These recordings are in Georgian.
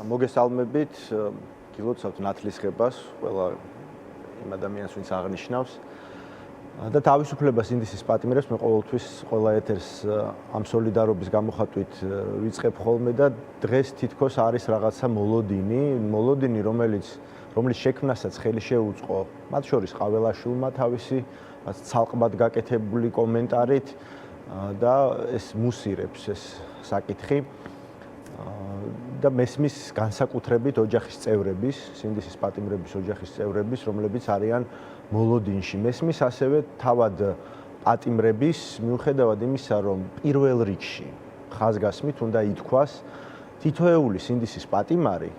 მოგესალმებით, გილოცავთ ნათლისღებას, ყველა იმ ადამიანს, ვინც აღნიშნავს და თავისუფლებას ინდისის პატიმრებს მე ყოველთვის ყველა ეთერს ამ სოლიდარობის გამოხატვით ვიწყებ ხოლმე და დღეს თითქოს არის რაღაცა მოლოდინი, რომლის შექმნასაც ხელი შეუწყო მათ შორის ყაველაშვილმა თავისი ცალკბად გაკეთებული კომენტარით და ეს მუსირებს ეს საკითხი და მესმის განსაკუთრებით ოჯახის წევრების, სინდისის პატიმრების ოჯახის წევრების, რომლებიც არიან მოლოდინში. მესმის ასევე თავად პატიმრების, მიუხედავად იმისა, რომ პირველ რიგში ხაზგასმით უნდა ითქვას, თითოეული სინდისის პატიმარი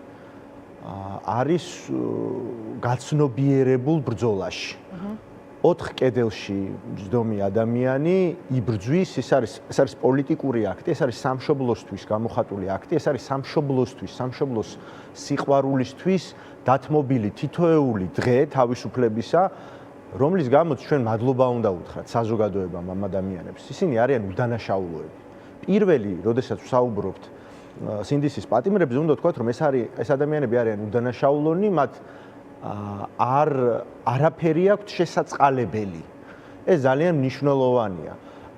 არის გაცნობიერებულ ბრძოლაში. 4 კედელში მჯდომი ადამიანი იბრძვის, ეს არის პოლიტიკური აქტი, ეს არის სამშობლოსთვის გამოხატული აქტი, ეს არის სამშობლოს სიყვარულისთვის დათმობილი თითოეული დღე თავისუფლებისა, რომლის გამოც ჩვენ მადლობა უნდა უთხრათ საზოგადოებამ ამ ადამიანებს. ისინი არიან უდანაშაულოები. პირველი, როდესაც ვსაუბრობთ სინდისის პატიმრებზე, უნდა ვთქვათ, რომ ეს ადამიანები არიან უდანაშაულონი, მათ არაფერი აქვთ შესაწყალებელი. ეს ძალიან მნიშვნელოვანია.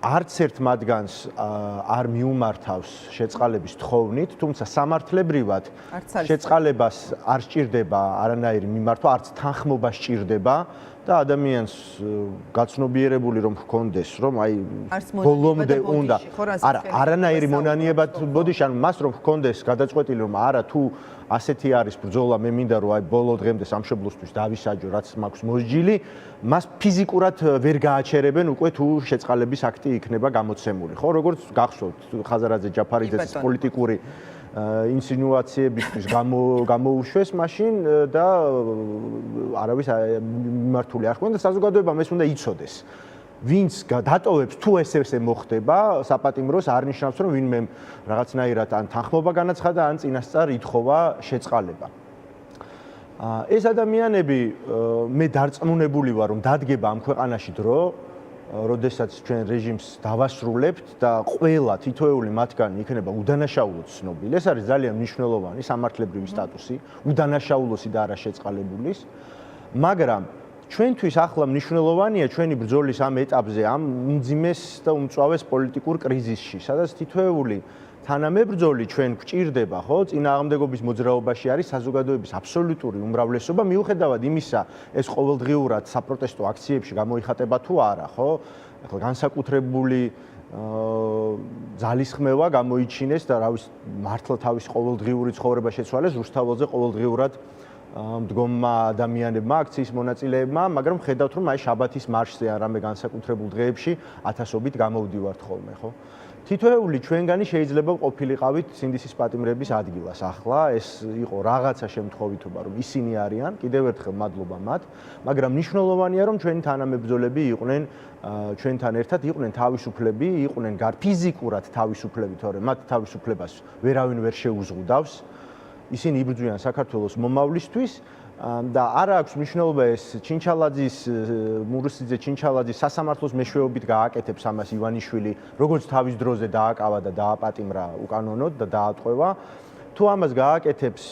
არც ერთ მათგანს არ მიუმართავს შეწყალების თხოვნით, თუმცა სამართლებრივად შეწყალებას არ სჭირდება არანაირი მიმართვა, არც თანხმობა სჭირდება და ადამიანს გაცნობიერებული რომ ჰქონდეს, რომ აი ბოლომდე უნდა არანაირი მონანიებად ბოდიში, ანუ მას რომ ჰქონდეს გადაწყვეტილი რომ არა თუ ასეთი არის ბრძოლა, მე მინდა რომ აი ბოლო დღემდე სამშობლოსთვის დავისაჯო, რაც მაქვს მოსჯილი, მას ფიზიკურად ვერ გააჩერებენ უკვე თუ შეწყალების აქტი იქნება გამოცემული. ხო, როგორც გახსოვთ ხაზარაძე ჯაფარიძეს პოლიტიკური ინსინუაციებისთვის გამოუშვეს მაშინ და არავის მიმართული არ ხონდა, საზოგადოებამ ეს უნდა იცოდეს. ვინც დატოვებს თუ ესე მოხდება საპატიმროს არ ნიშნავს რომ ვინმე რაღაცნაირად ან თანხმობა განაცხადა ან წინასწარ ითხოვა შეწყალება. ეს ადამიანები მე დარწმუნებული ვარ რომ დადგება ამ ქვეყანაში დრო, როდესაც ჩვენ რეჟიმს დავასრულებთ და ყველა თითოეული მათგანი იქნება უდანაშაულოდ ცნობილი. ეს არის ძალიან მნიშვნელოვანი სამართლებრივი სტატუსი, უდანაშაულოსი და არა შეწყალებულის, მაგრამ ჩვენთვის ახლა მნიშვნელოვანია ჩვენი ბრძოლის ამ ეტაპზე, ამ უმძიმეს და უმწვავეს პოლიტიკურ კრიზისში, სადაც თითოეული თანამებრძოლი ჩვენ გვჭირდება, ხო, წინააღმდეგობის მოძრაობაში არის საზოგადოების აბსოლუტური უმრავლესობა, მიუხედავად იმისა, ეს ყოველდღიურად საპროტესტო აქციებში გამოიხატება თუ არა, ხო? ახლა განსაკუთრებული ძალისხმევა გამოიჩინეს და რა ვიცი, მართლა თავის ყოველდღიური ცხოვრება შეცვალეს რუსთაველზე ყოველდღიურად მდგომმა ადამიანებმა, აქციის მონაწილეებმა, მაგრამ ხედავთ რომ აი შაბათის მარშზე ან რამე განსაკუთრებულ დღეებში ათასობით გამოვდივართ ხოლმე, ხო? თითოეული ჩვენგანი შეიძლება ყოფილიყავით სინდისის პატიმრების ადგილას. ახლა ეს იყო რაღაცა შემთხვევითობა, რომ ისინი არიან, კიდევ ერთხელ მადლობა მათ, მაგრამ მნიშვნელოვანია რომ ჩვენი თანამებრძოლები იყვნენ ჩვენთან ერთად, იყვნენ თავისუფლები, იყვნენ ფიზიკურად თავისუფლები, თორემ მათ თავისუფლებას ვერავინ ვერ შეუზღუდავს. ისინი იბრძვიან საქართველოს მომავლისთვის და არა აქვს მნიშვნელობა ეს ჩინჩალაძის მურუსიძე ჩინჩალაძის სასამართლოს მეშვეობით გააკეთებს ამას ივანიშვილი, როგორც თავის დროზე დააკავა და დააპატიმრა უკანონოდ და დაატყვევა. თუ ამას გააკეთებს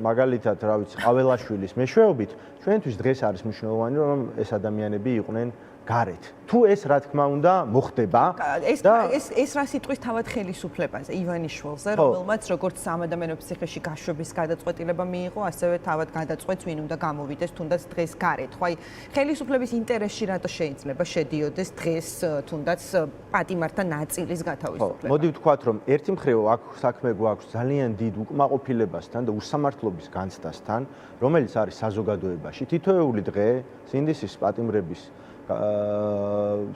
მაგალითად, რა ვიცი, ყაველაშვილის მეშვეობით, ჩვენთვის დღეს არის მნიშვნელოვანი რომ ეს ადამიანები იყვნენ გარეთ. თუ ეს რა თქმა უნდა მოხდება ეს რა სიტყვის თავად ხელისუფლებაზე ივანიშვილზე, რომელმაც როგორც სამადამიანო ფსიქეში გაშვების გადაწყვეტილება მიიღო, ასევე თავად გადაწყვეტს ვინ უნდა გამოვიდეს თუნდაც დღეს გარეთ. ხო, აი ხელისუფლების ინტერესში რატო შეიძლება შედიოდეს დღეს თუნდაც პატიმართა ნაწილის გათავისუფლება? მოდი ვთქვათ რომ ერთი მხრივ აქ საქმე გვაქვს ძალიან დიდ უკმაყოფილებასთან და უსამართლობის განცდასთან, რომელიც არის საზოგადოებაში. თითოეული დღე სინდისის პატიმრების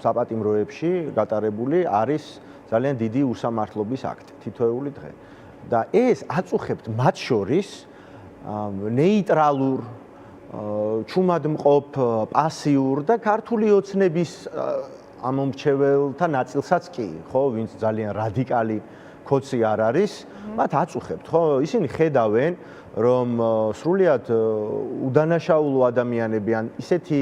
საპატიმროებში გატარებული არის ძალიან დიდი უსამართლობის აქტი თითოეული დღე. და ეს აწუხებთ მათ შორის ნეიტრალურ, ჩუმადმყოფ, პასიურ და ქართული ოცნების ამომრჩეველთა ნაწილსაც კი, ხო, ვინც ძალიან რადიკალი ქოცი არ არის, მათ აწუხებთ, ხო? ისინი ხედავენ, რომ სრულიად უდანაშაულო ადამიანები ან ისეთი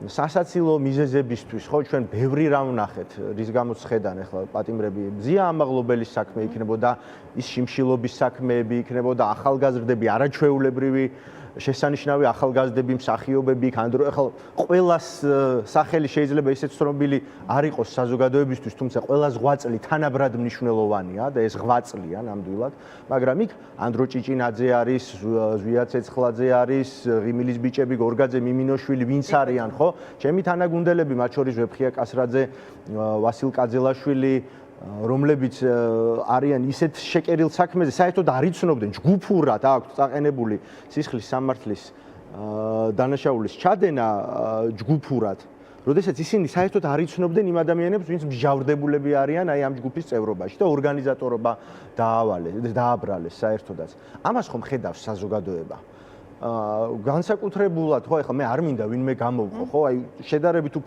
სასაცილო მიზეზებისთვის, ხო, ჩვენ ბევრი რამ ვნახეთ, რის გამოც ხედან ახლა პატიმრები მზია ამაღლობელის საქმე იქნებოდა, ის შიმშილობის საქმეები იქნებოდა, ახალგაზრდები, არაჩვეულებრივი შესანიშნავი ახალგაზრდები, მსახიობები, ახლა ყველას სახელი შეიძლება ისეთ ცნობილი არ იყოს საზოგადოებისთვის, თუმცა ყველა ზღვაწლი თანაბრად მნიშვნელოვანია და ეს ღვაწლია ნამდვილად, მაგრამ იქ ანდრო ჭიჭინაძე არის, ზვია ცეცხლაძე არის, ღიმილის ბიჭები, გორგაძე, მიმინოშვილი, ვინც არიან, ხო? ჩემი თანაგუნდელები, მათ შორის ვეფხია კასრაძე, ვასილ კაძელაშვილი, რომლებიც არიან ისეთ შეკერილ საქმეზე, საერთოდ არ იცნობდნენ, ჯგუფურად აქვთ წაყენებული სისხლის სამართლის დანაშაულის ჩადენა ჯგუფურად. როდესაც ისინი საერთოდ არ იცნობდნენ იმ ადამიანებს, ვინც მსჯავრდებულები არიან აი ამ ჯგუფის წევრობაში და ორგანიზატორობა დააბრალეს საერთოდაც. ამას ხომ ხედავს საზოგადოება? განსაკუთრებულად ხო ეხლა მე არ მინდა ვინმე გამოვყო ხო აი შედარებით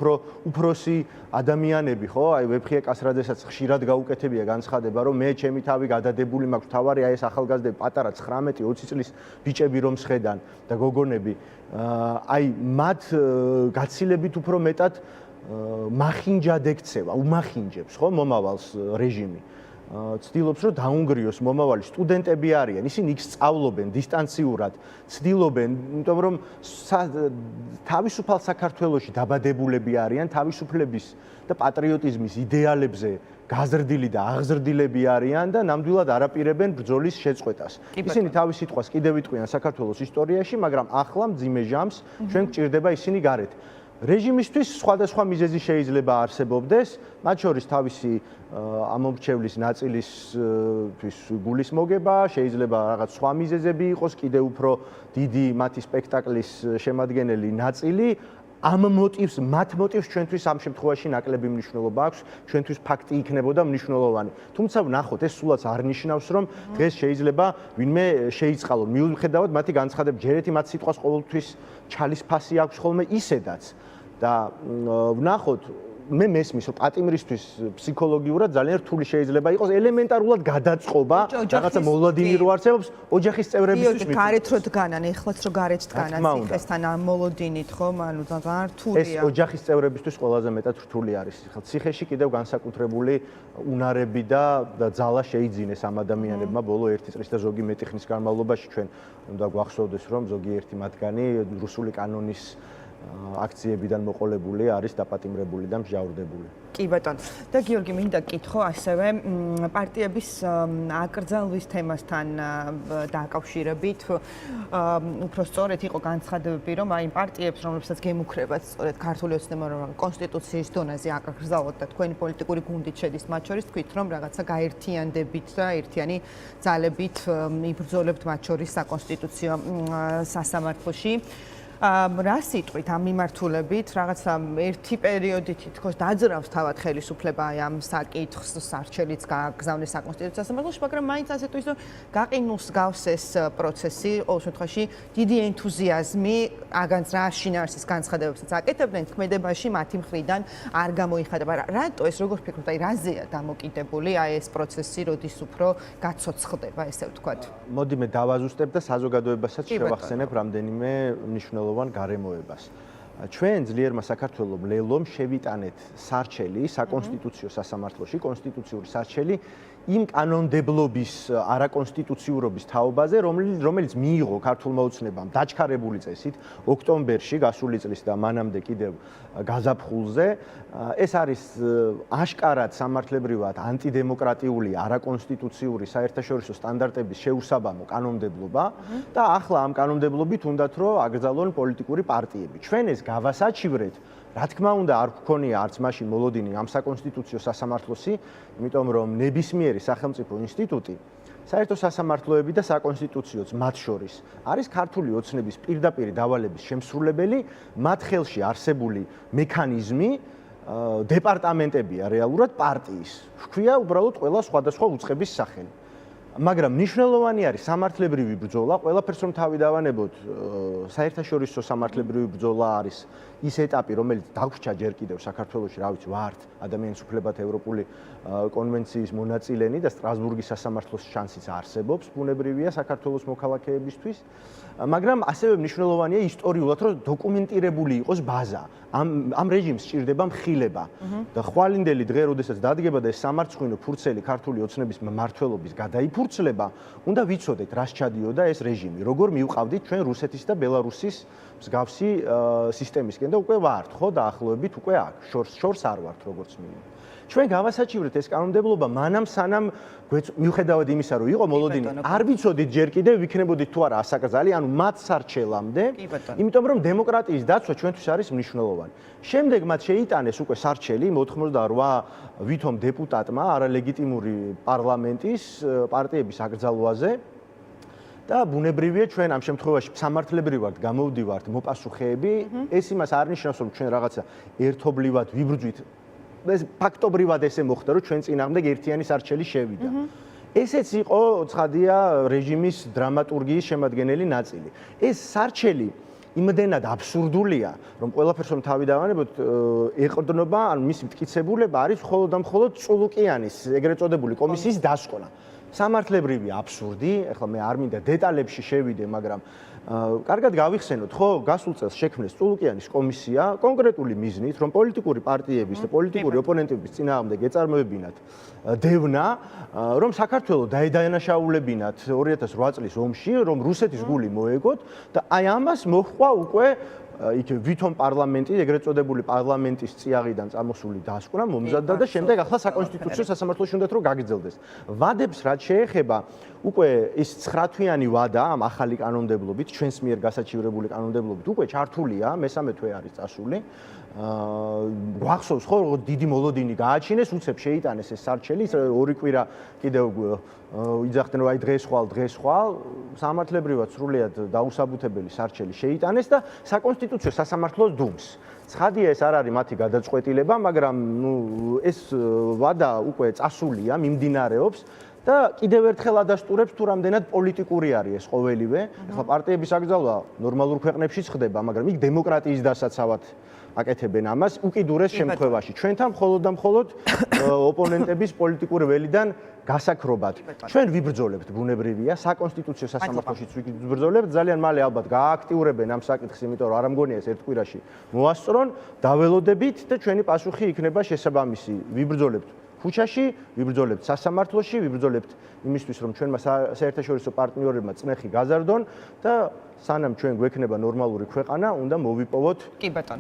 უფროსი ადამიანები ხო აი ვეფხია კასრაძესაც ხშირად გაუკეთებია განცხადება რომ მე ჩემი თავი გადადებული მაქვს თავარი აი ეს ახალგაზრდები პატარა 19-20 წლის ბიჭები რომ შეხედან და გოგონები აი მათ გაცილებით უფრო მეტად მახინჯად ექცევა უმახინჯებს ხო მომავალს რეჟიმი ცდილობს რომ დაუნგრიოს მომავალი სტუდენტები არიან ისინი იქ სწავლობენ დისტანციურად ცდილობენ იმიტომ რომ თავისუფალ საქართველოში დაბადებულები არიან თავისუფლების და პატრიოტიზმის იდეალებზე გაზრდილი და აღზრდილები არიან და ნამდვილად არაპირებენ ბრძოლის შეწყვეტას ისინი თავის სიტყვას კიდევ იტყვიან საქართველოს ისტორიაში მაგრამ ახლა მძიმე ჟამს ჩვენ გვჭირდება ისინი გარეთ რეჟიმისთვის სხვადასხვა მიზეზი შეიძლება არსებობდეს, მათ შორის თავისი ამომრჩევლის ნაწილისთვის გულის მოგება, შეიძლება რაღაც სხვა მიზეზები იყოს, კიდევ უფრო დიდი მათი სპექტაკლის შემადგენელი ნაწილი. ამ მოტივს, მათ მოტივს ჩვენთვის ამ შემთხვევაში ნაკლები მნიშვნელობა აქვს, ჩვენთვის ფაქტი იქნებოდა მნიშვნელოვანი. თუმცა ვნახოთ, ეს სულაც არ ნიშნავს, რომ დღეს შეიძლება ვინმე შეიწყალონ. მიუხედავად მათი განცხადების, ჯერეთი მათ სიტყვას ყოველთვის ჩალის ფასი აქვს ხოლმე ისედაც. და ვნახოთ მე მესმის რომ პატიმრისთვის ფსიქოლოგიურად ძალიან რთული შეიძლება იყოს ელემენტარულად გადაწყობა რაღაცა მოლოდინი რო არსებობს ოჯახის წევრებისთვის მე გარეთ რო დგანან ეხლაც რო გარეთ დგანან ციხესთან ამ მოლოდინით ხომ ანუ ძალიან რთულია ეს ოჯახის წევრებისთვის ყველაზე მეტად რთული არის ხა ციხეში კიდევ განსაკუთრებული უნარები და ძალა შეიძინეს ამ ადამიანებმა ბოლო 1 წლის და ზოგი მეტი ხნის განმავლობაში ჩვენ უნდა გვახსოვდეს რომ ზოგიერთი მათგანი რუსული კანონის აქციებიდან მოყოლებული არის დაპატიმრებული და მსჯავრდებული. კი ბატონო. და გიორგი მინდა გკითხო ასევე პარტიების აკრძალვის თემასთან დაკავშირებით უფრო სწორედ იყო განცხადებები რომ აი პარტიებს რომლებსაც გემუქრებათ სწორედ ქართული ოცნება რომ კონსტიტუციის დონეზე აკრძალოთ და თქვენი პოლიტიკური გუნდით შედის მათ შორის თქვით რომ რაღაცა გაერთიანდებით და ერთიანი ძალებით იბრძოლებთ მათ შორის საკონსტიტუციო სასამართლოში რა სიტყვით ამ მიმართულებით რაღაცა ერთი პერიოდი თითქოს დაძრავს თავად ხელისუფლება აი ამ საკითხს სარჩელიც გაგზავნეს საკონსტიტუციო სასამართლოში მაგრამ მაინც ასე თუ ისე გაყინულს გავს ეს პროცესი ყოველ შემთხვევაში დიდი ენთუზიაზმი აგანძრა შინაარსის განცხადებებსაც აკეთებდნენ თქმედებაში მათი მხრიდან არ გამოიხადება რატო ეს როგორ ფიქრობთ აი რაზეა დამოკიდებული აი ეს პროცესი როდის უფრო გაცოცხლდება ესე ვთქვათ მოდი მე დავაზუსტებ და საზოგადოებასაც შევახსენებ რამდენიმე მნიშვნელოვან გარემოებას. ჩვენ ძლიერმა საქართველოს ლელომ შევიტანეთ სარჩელი საკონსტიტუციო სასამართლოში, კონსტიტუციური სარჩელი იმ კანონმდებლობის არაკონსტიტუციურობის თაობაზე, რომელიც მიიღო ქართულმა ოცნებამ დაჩქარებული წესით ოქტომბერში გასული წლის და მანამდე კიდევ გაზაფხულზე. ეს არის აშკარად სამართლებრივად ანტიდემოკრატიული, არაკონსტიტუციური საერთაშორისო სტანდარტების შეუსაბამო კანონმდებლობა და ახლა ამ კანონმდებლობით უნდათ რომ აკრძალონ პოლიტიკური პარტიები. ჩვენ ეს გავასაჩივრეთ რა თქმა უნდა არ გქონია არც მაშინ მოლოდინი ამ საკონსტიტუციო სასამართლოსი, იმიტომ რომ ნებისმიერი სახელმწიფო ინსტიტუტი, საერთო სასამართლოები და საკონსტიტუციოც მათ შორის არის ქართული ოცნების პირდაპირ დავალების შემსრულებელი, მათ ხელში არსებული მექანიზმი დეპარტამენტებია რეალურად პარტიის. ჰქვია უბრალოდ ყველა სხვადასხვა უწყების სახელი. მაგრამ მნიშვნელოვანი არის სამართლებრივი ბრძოლა, ყველაფერს რომ თავი დავანებოთ, საერთაშორისო სამართლებრივი ბრძოლა არის ის ეტაპი, რომელიც დაგვრჩა ჯერ კიდევ საქართველოში, რა ვიცი, ვართ ადამიანის უფლებათა ევროპული კონვენციის მონაწილენი და სტრასბურგის სასამართლოს შანსიც არსებობს, ბუნებრივია საქართველოს მოქალაქეებისთვის, მაგრამ ასევე მნიშვნელოვანია ისტორიულად, რომ დოკუმენტირებული იყოს ბაზა. ამ რეჟიმს სჭირდება მხილება და ხვალინდელი დღე, როდესაც დადგება და ეს სამარცხვინო ფურცელი ქართული ოცნების მმართველობის გადაიფურცლება, უნდა ვიცოდეთ, რას ჩადიოდა ეს რეჟიმი, როგორ მივყავდით ჩვენ რუსეთის და ბელარუსის მსგავსი სისტემისკენ და უკვე ვართ, ხო, დაახლოებით უკვე აქ, შორს არ ვართ, როგორც მინიმუმ. ჩვენ გავასაჩივრეთ ეს კანონმდებლობა მანამ სანამ მიუხედავად იმისა, რომ იყო მოლოდინი, არ ვიცოდით ჯერ კიდევ ვიქნებოდით თუ არა ასაკრძალი, ანუ მათ სარჩელამდე, იმიტომ რომ დემოკრატიის დაცვა ჩვენთვის არის მნიშვნელოვანი. შემდეგ მათ შეიტანეს უკვე სარჩელი 88 ვითომ დეპუტატმა არალეგიტიმური პარლამენტის პარტიების აკრძალვაზე და ბუნებრივია ჩვენ ამ შემთხვევაში სამართლებრივად გამოვდივართ მოპასუხეები, ეს იმას არ ნიშნავს, რომ ჩვენ რაღაცა ერთობლივად ვიბრძვით. ეს ფაქტობრივად ესე მოხდა, რომ ჩვენ წინააღმდეგ ერთიანი სარჩელი შევიდა. ესეც იყო ცხადია რეჟიმის დრამატურგიის შემადგენელი ნაწილი. ეს სარჩელი იმდენად აბსურდულია, რომ ყველაფერს რომ თავი დავანებოთ, ეყრდნობა, ან მისი მტკიცებულება არის მხოლოდ და მხოლოდ წულუკიანის, ეგრეთ წოდებული კომისიის დასკვნა. სამართლებრივი აბსურდი, ეხლა მე არ მინდა დეტალებში შევიდე, მაგრამ კარგად გავიხსენოთ, ხო, გასულ წელს შექმნეს წულუკიანის კომისია კონკრეტული მიზნით, რომ პოლიტიკური პარტიების და პოლიტიკური ოპონენტების წინააღმდეგ ეწარმოებინათ დევნა, რომ საქართველოს დაედანაშაულებინათ 2008 წლის ომში, რომ რუსეთის გული მოეგოთ და აი ამას მოჰყვა უკვე იქ ვითომ პარლამენტი, ეგრეთ წოდებული პარლამენტის წიაღიდან წამოსული დასკვნა მომზადდა და შემდეგ ახლა საკონსტიტუციო სასამართლოში უნდათ რომ გაგრძელდეს. ვადებს რაც შეეხება უკვე ის 9 თვიანი ვადა ამ ახალი კანონმდებლობით, ჩვენს მიერ გასაჩივრებული კანონმდებლობით უკვე ჩართულია, მესამე თვე არის წასული. გვახსოვს ხო, რომ დიდი მოლოდინი გააჩინეს, უცებ შეიტანეს ეს სარჩელი, ორი კვირა კიდევ იძახდნენ, რომ აი დღეს ხვალ, სამართლებრივად სრულიად დაუსაბუთებელი სარჩელი შეიტანეს და საკონსტიტუციო სასამართლოს დუმს. ცხადია ეს არ არის მათი გადაწყვეტილება, მაგრამ ეს ვადა უკვე წასულია, მიმდინარეობს და კიდევ ერთხელ ადასტურებს თუ რამდენად პოლიტიკური არის ეს ყოველივე. ახლა პარტიების აკრძალვა ნორმალურ ქვეყნებშიც ხდება, მაგრამ იქ დემოკრატიის დასაცავად აკეთებენ ამას უკიდურეს შემთხვევაში. ჩვენთან მხოლოდ და მხოლოდ ოპონენტების პოლიტიკური ველიდან გასაქრობად. ჩვენ ვიბრძოლებთ, ბუნებრივია, საკონსტიტუციო სასამართლოშიც ვიბრძოლებთ, ძალიან მალე ალბათ გაააქტიურებენ ამ საკითხს, იმიტომ რომ არ ამგონია ეს ერთ კვირაში მოასწრონ, დაველოდებით და ჩვენი პასუხი იქნება შესაბამისი. ვიბრძოლებთ ქუჩაში, ვიბრძოლებთ სასამართლოში, ვიბრძოლებთ იმისთვის, რომ ჩვენმა საერთაშორისო პარტნიორებმა წნეხი გაზარდონ და სანამ ჩვენ გვექნება ნორმალური ქვეყანა, უნდა მოვიპოვოთ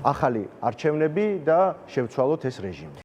ახალი არჩევნები და შევცვალოთ ეს რეჟიმი.